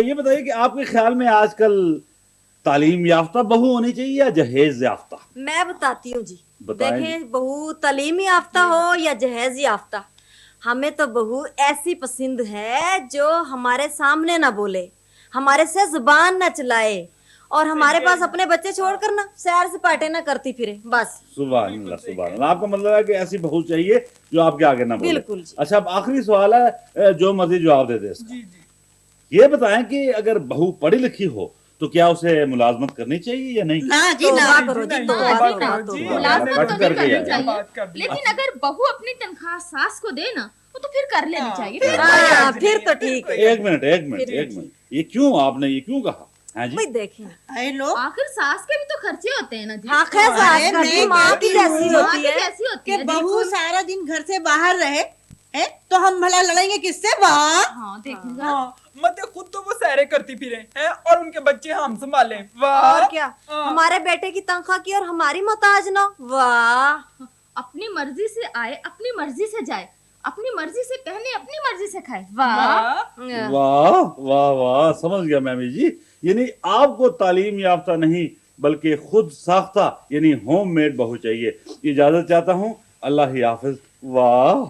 یہ بتائیے کہ آپ کے خیال میں آج کل تعلیم یافتہ بہو ہونی چاہیے یا جہیز یافتہ؟ میں بتاتی ہوں جی، بتائیں دیکھیں بہو تعلیم یافتہ ہو یا جہیز یافتہ، ہمیں تو بہو ایسی پسند ہے جو ہمارے سامنے نہ بولے، ہمارے سے زبان نہ چلائے، اور ہمارے پاس اپنے بچے چھوڑ کر نہ سیر سپاٹے نہ کرتی پھرے بس۔ سبحان اللہ سبحان اللہ، آپ کا مطلب ہے کہ ایسی بہو چاہیے جو آپ کے آگے نہ بولے۔ بالکل جی۔ اچھا اب آخری سوال ہے، جو مرضی جواب دے دے اس کا۔ یہ بتائیں کہ اگر بہو پڑھی لکھی ہو تو کیا اسے ملازمت کرنی چاہیے یا نہیں؟ نہ جی نہ، توبہ کرو جی، توبہ کرو جی۔ ملازمت تو کر نہیں کے کرنی آئے۔ چاہیے، لیکن اگر بہو اپنی تنخواہ ساس کو دے نا تو پھر کر لینی چاہیے۔ ہاں پھر تو ٹھیک ہے۔ ایک منٹ، یہ کیوں آپ نے یہ کیوں کہا؟ ہاں جی بھئی دیکھیں، اے لو آخر ساس کے بھی تو خرچے ہوتے ہیں نا جی، ہاں خیر ساس گھر کی ماں کی جیسی ماں ہوتی کی ہے۔ جیسی ہوتی کہ ہے۔ بہو سارا دن گھر سے باہر رہے تو ہم بھلا لڑیں گے کس سے؟ واہ ہاں دیکھیں گا، ہاں مت خود تو وہ سیرے کرتی پھرے ہیں اور ان کے بچے ہم سنبھالیں۔ واہ اور کیا، ہمارے بیٹے کی تنخواہ کی اور ہماری محتاج نہ ہو۔ واہ، اپنی مرضی سے آئے اپنی مرضی سے جائے، اپنی مرضی سے پہنے اپنی مرضی سے کھائے۔ واہ واہ واہ واہ، سمجھ گیا میمی جی، یعنی آپ کو تعلیم یافتہ نہیں بلکہ خود ساختہ یعنی ہوم میڈ بہو چاہیے۔ اجازت چاہتا ہوں، اللہ ہی حافظ۔ واہ